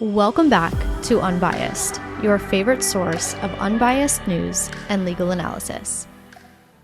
Welcome back to Unbiased, your favorite source of unbiased news and legal analysis.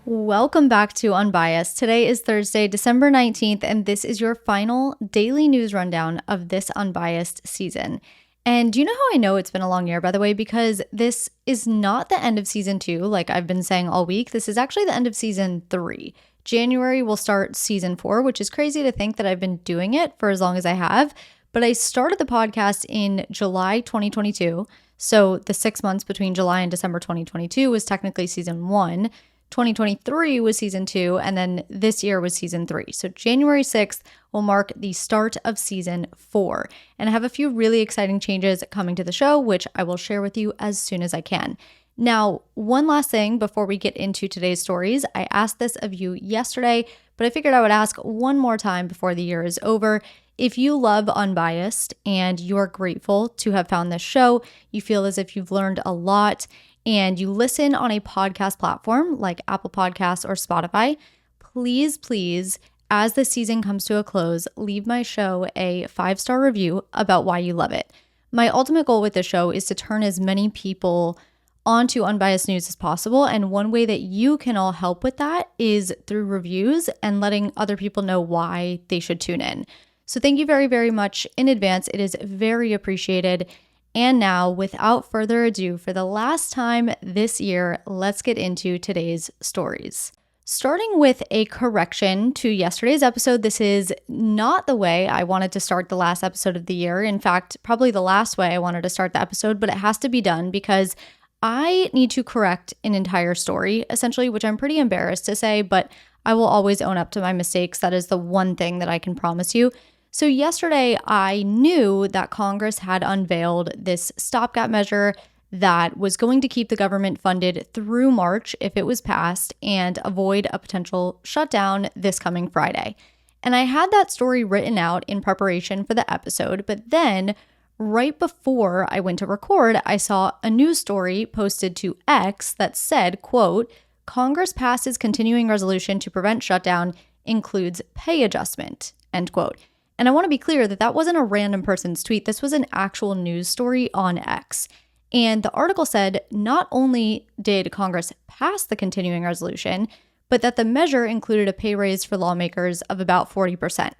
Welcome back to Unbiased. Today is Thursday, December 19th, and this is your final daily news rundown of this Unbiased season. And do you know how I know it's been a long year, by the way? Because this is not the end of season 2, like I've been saying all week. This is actually the end of season 3. January will start season 4, which is crazy to think that I've been doing it for as long as I have. But I started the podcast in July 2022. So the 6 months between July and December 2022 was technically season 1. 2023 was season 2. And then this year was season 3. So January 6th will mark the start of season 4. And I have a few really exciting changes coming to the show, which I will share with you as soon as I can. Now, one last thing before we get into today's stories. I asked this of you yesterday, but I figured I would ask one more time before the year is over. If you love Unbiased and you're grateful to have found this show, you feel as if you've learned a lot, and you listen on a podcast platform like Apple Podcasts or Spotify, please, as the season comes to a close, leave my show a 5-star review about why you love it. My ultimate goal with this show is to turn as many people onto unbiased news as possible, and one way that you can all help with that is through reviews and letting other people know why they should tune in. So thank you very, very much in advance. It is very appreciated. And now, without further ado, for the last time this year, let's get into today's stories. Starting with a correction to yesterday's episode, this is not the way I wanted to start the last episode of the year. In fact, probably the last way I wanted to start the episode, but it has to be done because I need to correct an entire story, essentially, which I'm pretty embarrassed to say, but I will always own up to my mistakes. That is the one thing that I can promise you. So yesterday, I knew that Congress had unveiled this stopgap measure that was going to keep the government funded through March if it was passed and avoid a potential shutdown this coming Friday. And I had that story written out in preparation for the episode, but then right before I went to record, I saw a news story posted to X that said, quote, "Congress passes continuing resolution to prevent shutdown, includes pay adjustment," end quote. And I want to be clear that that wasn't a random person's tweet. This was an actual news story on X. And the article said not only did Congress pass the continuing resolution, but that the measure included a pay raise for lawmakers of about 40%.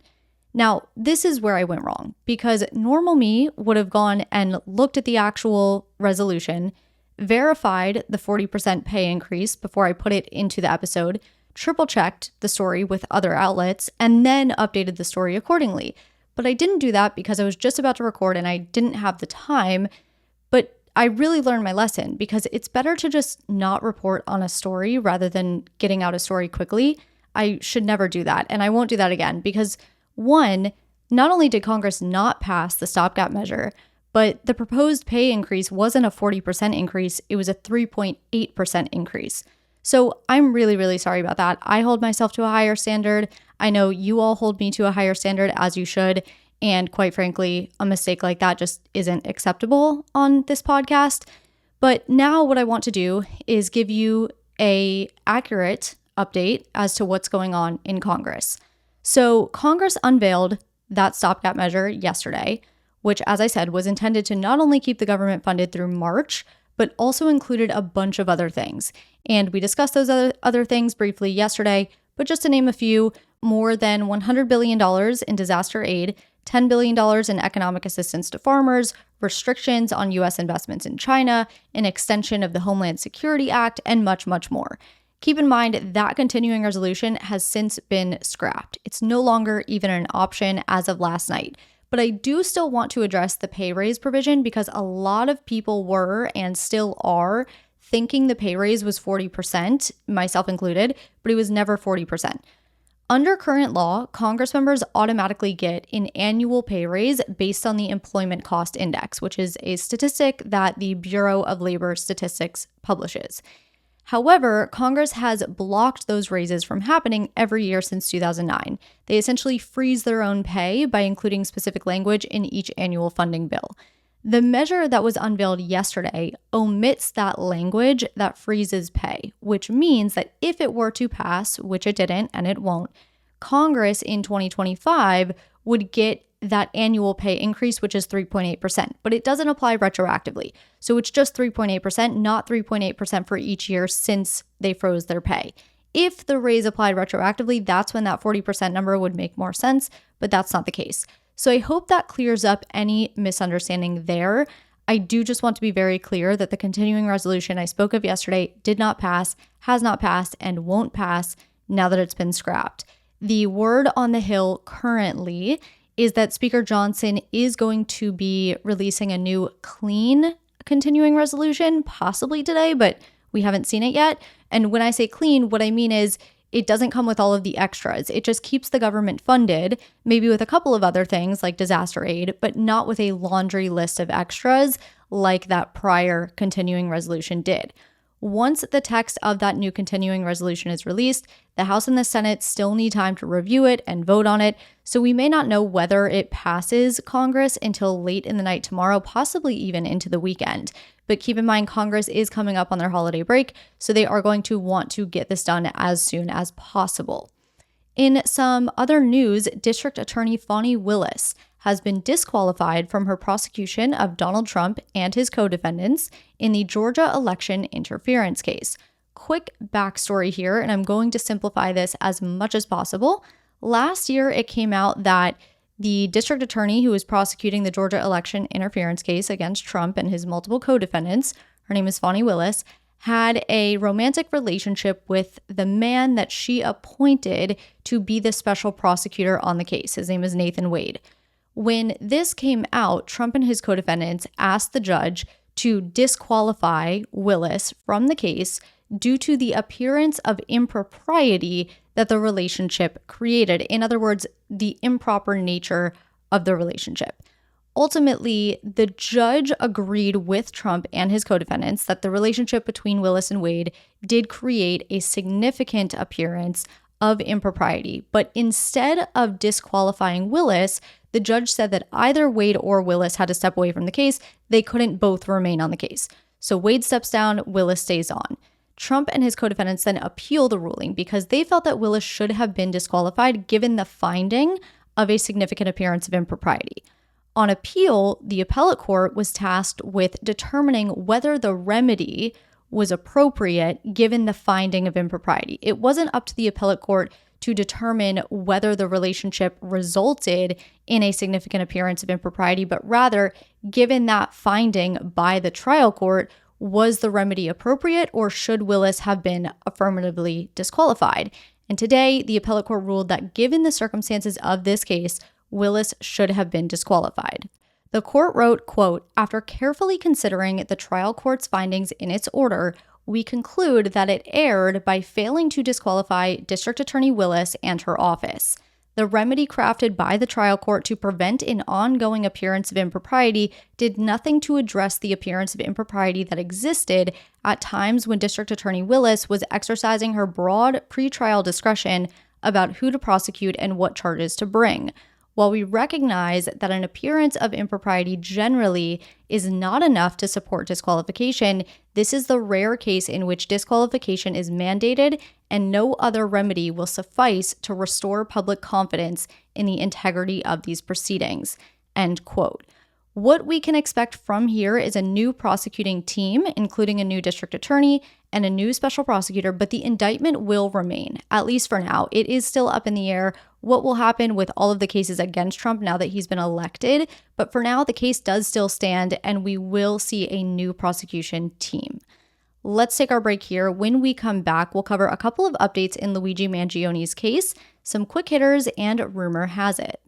Now, this is where I went wrong, because normal me would have gone and looked at the actual resolution, verified the 40% pay increase before I put it into the episode, triple-checked the story with other outlets, and then updated the story accordingly. But I didn't do that because I was just about to record and I didn't have the time. But I really learned my lesson, because it's better to just not report on a story rather than getting out a story quickly. I should never do that, and I won't do that again, because one, not only did Congress not pass the stopgap measure, but the proposed pay increase wasn't a 40% increase, it was a 3.8% increase. So I'm really, really sorry about that. I hold myself to a higher standard. I know you all hold me to a higher standard, as you should. And quite frankly, a mistake like that just isn't acceptable on this podcast. But now what I want to do is give you an accurate update as to what's going on in Congress. So Congress unveiled that stopgap measure yesterday, which, as I said, was intended to not only keep the government funded through March, but also included a bunch of other things. And we discussed those other things briefly yesterday, but just to name a few, more than $100 billion in disaster aid, $10 billion in economic assistance to farmers, restrictions on U.S. investments in China, an extension of the Homeland Security Act, and much, much more. Keep in mind that continuing resolution has since been scrapped. It's no longer even an option as of last night. But I do still want to address the pay raise provision, because a lot of people were and still are thinking the pay raise was 40%, myself included, but it was never 40%. Under current law, Congress members automatically get an annual pay raise based on the Employment Cost Index, which is a statistic that the Bureau of Labor Statistics publishes. However, Congress has blocked those raises from happening every year since 2009. They essentially freeze their own pay by including specific language in each annual funding bill. The measure that was unveiled yesterday omits that language that freezes pay, which means that if it were to pass, which it didn't and it won't, Congress in 2025 would get that annual pay increase, which is 3.8%, but it doesn't apply retroactively. So it's just 3.8%, not 3.8% for each year since they froze their pay. If the raise applied retroactively, that's when that 40% number would make more sense, but that's not the case. So I hope that clears up any misunderstanding there. I do just want to be very clear that the continuing resolution I spoke of yesterday did not pass, has not passed, and won't pass now that it's been scrapped. The word on the Hill currently is that Speaker Johnson is going to be releasing a new clean continuing resolution, possibly today, but we haven't seen it yet. And when I say clean, what I mean is it doesn't come with all of the extras. It just keeps the government funded, maybe with a couple of other things like disaster aid, but not with a laundry list of extras like that prior continuing resolution did. Once the text of that new continuing resolution is released, the House and the Senate still need time to review it and vote on it, so we may not know whether it passes Congress until late in the night tomorrow, possibly even into the weekend. But keep in mind, Congress is coming up on their holiday break, so they are going to want to get this done as soon as possible. In some other news, District Attorney Fani Willis has been disqualified from her prosecution of Donald Trump and his co-defendants in the Georgia election interference case. Quick backstory here, and I'm going to simplify this as much as possible. Last year, it came out that the district attorney who was prosecuting the Georgia election interference case against Trump and his multiple co-defendants, her name is Fani Willis, had a romantic relationship with the man that she appointed to be the special prosecutor on the case. His name is Nathan Wade. When this came out, Trump and his co-defendants asked the judge to disqualify Willis from the case due to the appearance of impropriety that the relationship created. In other words, the improper nature of the relationship. Ultimately, the judge agreed with Trump and his co-defendants that the relationship between Willis and Wade did create a significant appearance of impropriety. But instead of disqualifying Willis, the judge said that either Wade or Willis had to step away from the case. They couldn't both remain on the case. So Wade steps down, Willis stays on. Trump and his co-defendants then appeal the ruling because they felt that Willis should have been disqualified given the finding of a significant appearance of impropriety. On appeal, the appellate court was tasked with determining whether the remedy was appropriate given the finding of impropriety. It wasn't up to the appellate court to determine whether the relationship resulted in a significant appearance of impropriety, but rather, given that finding by the trial court, was the remedy appropriate or should Willis have been affirmatively disqualified? And today, the appellate court ruled that given the circumstances of this case, Willis should have been disqualified. The court wrote, quote, "After carefully considering the trial court's findings in its order, we conclude that it erred by failing to disqualify District Attorney Willis and her office. The remedy crafted by the trial court to prevent an ongoing appearance of impropriety did nothing to address the appearance of impropriety that existed at times when District Attorney Willis was exercising her broad pretrial discretion about who to prosecute and what charges to bring. While we recognize that an appearance of impropriety generally is not enough to support disqualification, this is the rare case in which disqualification is mandated and no other remedy will suffice to restore public confidence in the integrity of these proceedings." End quote. What we can expect from here is a new prosecuting team, including a new district attorney and a new special prosecutor, but the indictment will remain, at least for now. It is still up in the air what will happen with all of the cases against Trump now that he's been elected, but for now, the case does still stand and we will see a new prosecution team. Let's take our break here. When we come back, we'll cover a couple of updates in Luigi Mangione's case, some quick hitters, and rumor has it.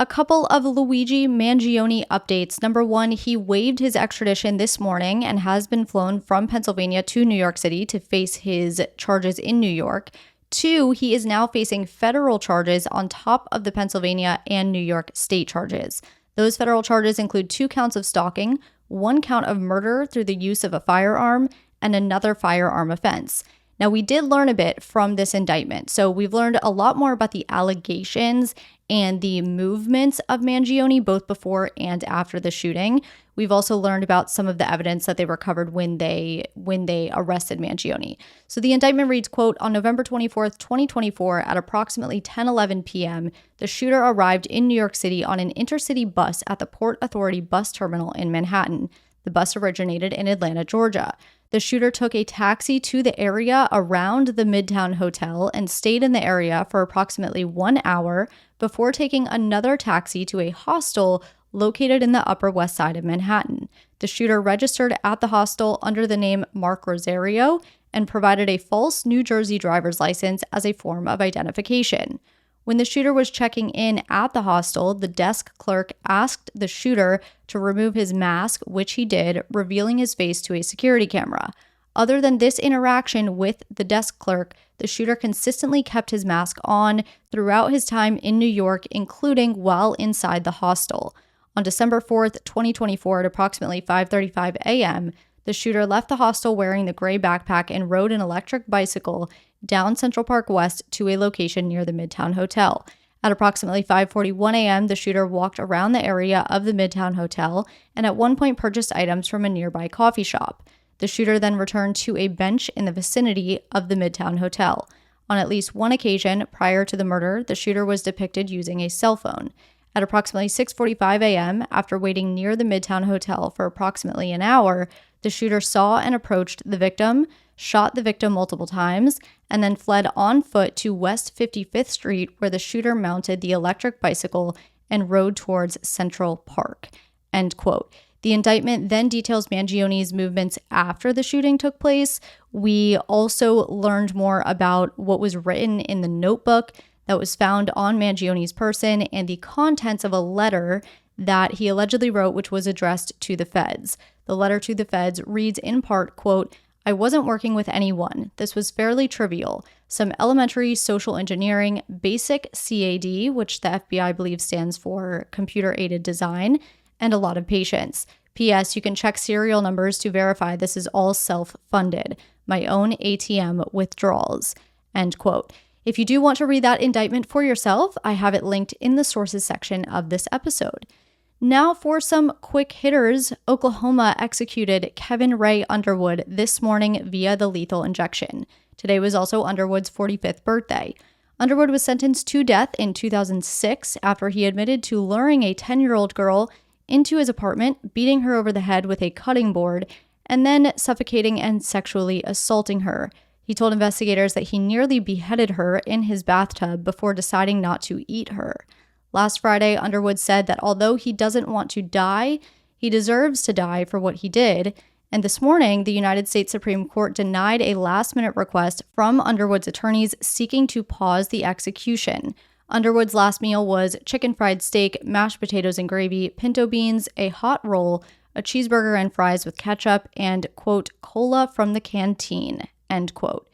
A couple of Luigi Mangione updates. Number one, he waived his extradition this morning and has been flown from Pennsylvania to New York City to face his charges in New York. Two, he is now facing federal charges on top of the Pennsylvania and New York state charges. Those federal charges include 2 counts of stalking, 1 count of murder through the use of a firearm, and another firearm offense. Now, we did learn a bit from this indictment. So we've learned a lot more about the allegations and the movements of Mangione both before and after the shooting. We've also learned about some of the evidence that they recovered when they arrested Mangione. So the indictment reads, quote, on November 24th, 2024, at approximately 10:11 p.m., the shooter arrived in New York City on an intercity bus at the Port Authority bus terminal in Manhattan. The bus originated in Atlanta, Georgia. The shooter took a taxi to the area around the Midtown Hotel and stayed in the area for approximately 1 hour before taking another taxi to a hostel located in the Upper West Side of Manhattan. The shooter registered at the hostel under the name Mark Rosario and provided a false New Jersey driver's license as a form of identification. When the shooter was checking in at the hostel, the desk clerk asked the shooter to remove his mask, which he did, revealing his face to a security camera. Other than this interaction with the desk clerk, the shooter consistently kept his mask on throughout his time in New York, including while inside the hostel. On December 4th, 2024, at approximately 5:35 a.m., the shooter left the hostel wearing the gray backpack and rode an electric bicycle down Central Park West to a location near the Midtown Hotel. At approximately 5:41 a.m., the shooter walked around the area of the Midtown Hotel and at one point purchased items from a nearby coffee shop. The shooter then returned to a bench in the vicinity of the Midtown Hotel. On at least one occasion prior to the murder, the shooter was depicted using a cell phone. At approximately 6:45 a.m., after waiting near the Midtown Hotel for approximately an hour, the shooter saw and approached the victim, shot the victim multiple times, and then fled on foot to West 55th Street, where the shooter mounted the electric bicycle and rode towards Central Park. End quote. The indictment then details Mangione's movements after the shooting took place. We also learned more about what was written in the notebook that was found on Mangione's person and the contents of a letter that he allegedly wrote, which was addressed to the feds. The letter to the feds reads in part, quote, I wasn't working with anyone. This was fairly trivial. Some elementary social engineering, basic CAD, which the FBI believes stands for computer-aided design, and a lot of patience. P.S. You can check serial numbers to verify this is all self-funded. My own ATM withdrawals. End quote. If you do want to read that indictment for yourself, I have it linked in the sources section of this episode. Now for some quick hitters. Oklahoma executed Kevin Ray Underwood this morning via the lethal injection. Today was also Underwood's 45th birthday. Underwood was sentenced to death in 2006 after he admitted to luring a 10-year-old girl into his apartment, beating her over the head with a cutting board, and then suffocating and sexually assaulting her. He told investigators that he nearly beheaded her in his bathtub before deciding not to eat her. Last Friday, Underwood said that although he doesn't want to die, he deserves to die for what he did. And this morning, the United States Supreme Court denied a last-minute request from Underwood's attorneys seeking to pause the execution. Underwood's last meal was chicken fried steak, mashed potatoes and gravy, pinto beans, a hot roll, a cheeseburger and fries with ketchup, and, quote, cola from the canteen, end quote.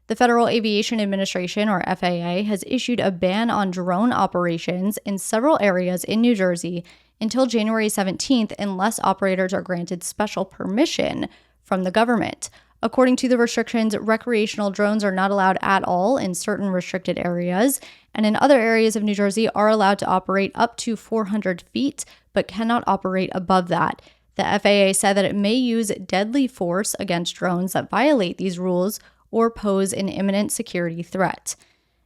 The Federal Aviation Administration, or FAA, has issued a ban on drone operations in several areas in New Jersey until January 17th unless operators are granted special permission from the government. According to the restrictions, recreational drones are not allowed at all in certain restricted areas, and in other areas of New Jersey are allowed to operate up to 400 feet, but cannot operate above that. The FAA said that it may use deadly force against drones that violate these rules or pose an imminent security threat.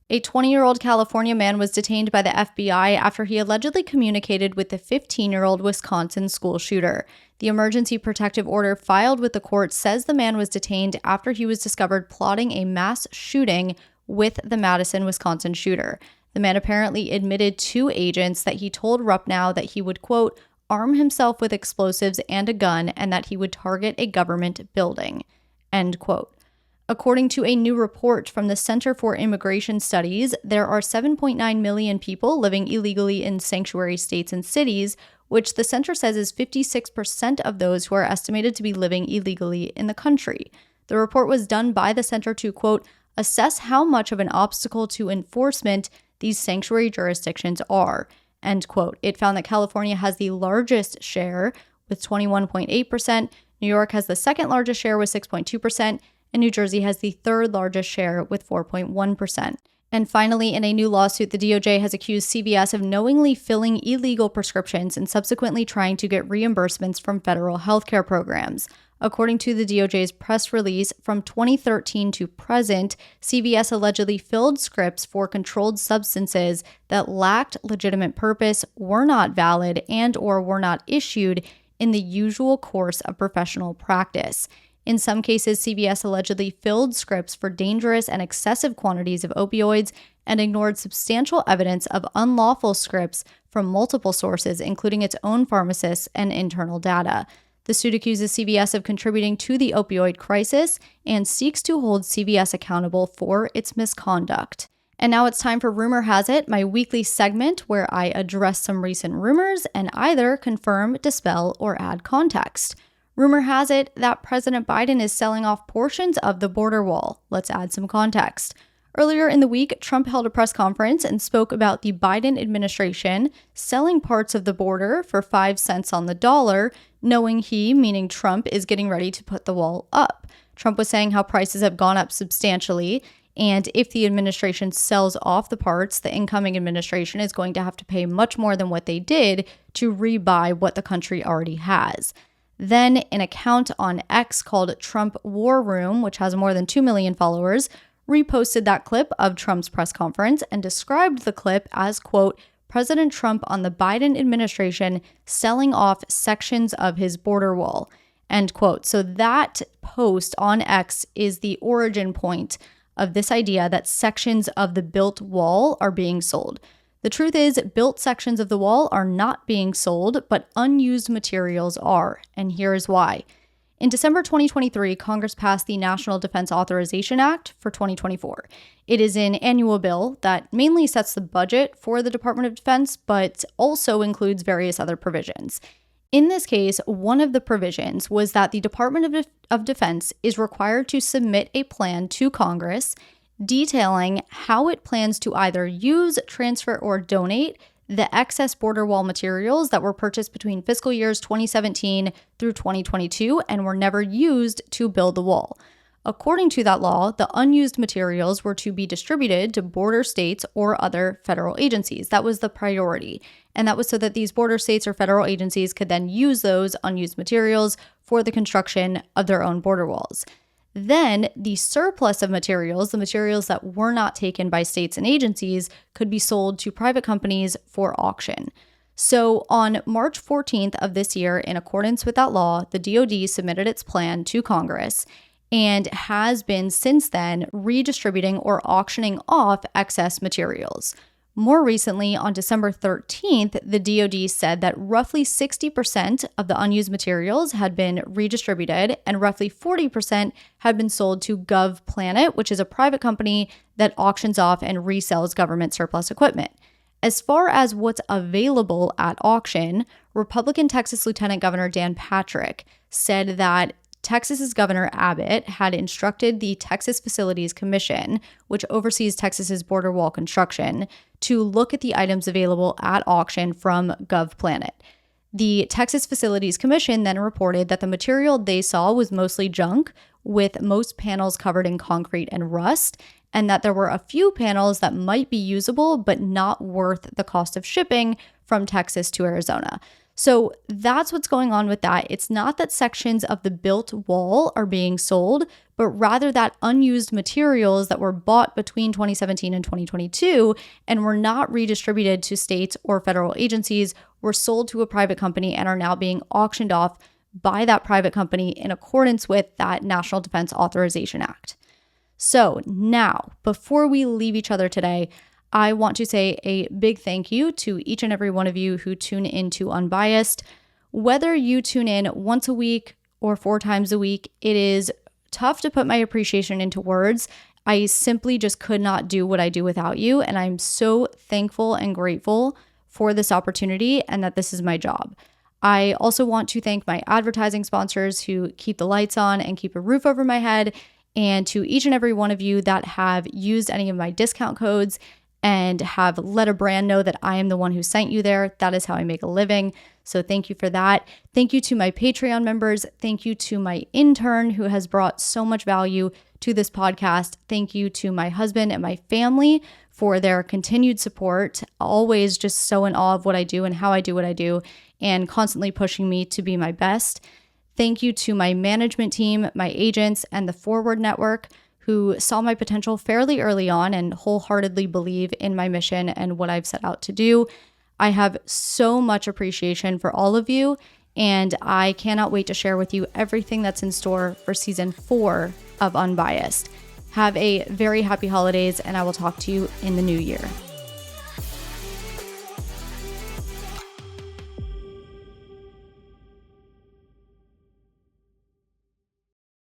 A 20-year-old California man was detained by the FBI after he allegedly communicated with the 15-year-old Wisconsin school shooter. The emergency protective order filed with the court says the man was detained after he was discovered plotting a mass shooting with the Madison, Wisconsin shooter. The man apparently admitted to agents that he told Ruppnow that he would, quote, arm himself with explosives and a gun and that he would target a government building, end quote. According to a new report from the Center for Immigration Studies, there are 7.9 million people living illegally in sanctuary states and cities, which the center says is 56% of those who are estimated to be living illegally in the country. The report was done by the center to, quote, assess how much of an obstacle to enforcement these sanctuary jurisdictions are, end quote. It found that California has the largest share with 21.8%, New York has the second largest share with 6.2%, and New Jersey has the third largest share with 4.1%. And finally, in a new lawsuit, the DOJ has accused CVS of knowingly filling illegal prescriptions and subsequently trying to get reimbursements from federal healthcare programs. According to the DOJ's press release, from 2013 to present, CVS allegedly filled scripts for controlled substances that lacked legitimate purpose, were not valid, and/or were not issued in the usual course of professional practice. In some cases, CVS allegedly filled scripts for dangerous and excessive quantities of opioids and ignored substantial evidence of unlawful scripts from multiple sources, including its own pharmacists and internal data. The suit accuses CVS of contributing to the opioid crisis and seeks to hold CVS accountable for its misconduct. And now it's time for Rumor Has It, my weekly segment where I address some recent rumors and either confirm, dispel, or add context. Rumor has it that President Biden is selling off portions of the border wall. Let's add some context. Earlier in the week, Trump held a press conference and spoke about the Biden administration selling parts of the border for 5 cents on the dollar, knowing he, meaning Trump, is getting ready to put the wall up. Trump was saying how prices have gone up substantially, and if the administration sells off the parts, the incoming administration is going to have to pay much more than what they did to rebuy what the country already has. Then an account on X called Trump War Room, which has more than 2 million followers, reposted that clip of Trump's press conference and described the clip as, quote, President Trump on the Biden administration selling off sections of his border wall, end quote. So that post on X is the origin point of this idea that sections of the built wall are being sold. The truth is, built sections of the wall are not being sold, but unused materials are, and here is why. In December 2023, Congress passed the National Defense Authorization Act for 2024. It is an annual bill that mainly sets the budget for the Department of Defense, but also includes various other provisions. In this case, one of the provisions was that the Department of Defense is required to submit a plan to Congress detailing how it plans to either use, transfer, or donate the excess border wall materials that were purchased between fiscal years 2017 through 2022 and were never used to build the wall. According to that law, the unused materials were to be distributed to border states or other federal agencies. That was the priority. And that was so that these border states or federal agencies could then use those unused materials for the construction of their own border walls. Then the surplus of materials, the materials that were not taken by states and agencies, could be sold to private companies for auction. So on March 14th of this year, in accordance with that law, the DoD submitted its plan to Congress and has been since then redistributing or auctioning off excess materials. More recently, on December 13th, the DoD said that roughly 60% of the unused materials had been redistributed and roughly 40% had been sold to GovPlanet, which is a private company that auctions off and resells government surplus equipment. As far as what's available at auction, Republican Texas Lieutenant Governor Dan Patrick said that Texas's Governor Abbott had instructed the Texas Facilities Commission, which oversees Texas's border wall construction, to look at the items available at auction from GovPlanet. The Texas Facilities Commission then reported that the material they saw was mostly junk, with most panels covered in concrete and rust, and that there were a few panels that might be usable but not worth the cost of shipping from Texas to Arizona. So that's what's going on with that. It's not that sections of the built wall are being sold, but rather that unused materials that were bought between 2017 and 2022 and were not redistributed to states or federal agencies were sold to a private company and are now being auctioned off by that private company in accordance with that National Defense Authorization Act. So now, before we leave each other today, I want to say a big thank you to each and every one of you who tune into Unbiased. Whether you tune in once a week or 4 times a week, it is tough to put my appreciation into words. I simply just could not do what I do without you, and I'm so thankful and grateful for this opportunity and that this is my job. I also want to thank my advertising sponsors who keep the lights on and keep a roof over my head, and to each and every one of you that have used any of my discount codes and have let a brand know that I am the one who sent you there. That is how I make a living. So thank you for that. Thank you to my Patreon members. Thank you to my intern who has brought so much value to this podcast. Thank you to my husband and my family for their continued support, always just so in awe of what I do and how I do what I do, and constantly pushing me to be my best. Thank you to my management team, my agents, and the Forward Network, who saw my potential fairly early on and wholeheartedly believe in my mission and what I've set out to do. I have so much appreciation for all of you, and I cannot wait to share with you everything that's in store for season 4 of Unbiased. Have a very happy holidays, and I will talk to you in the new year.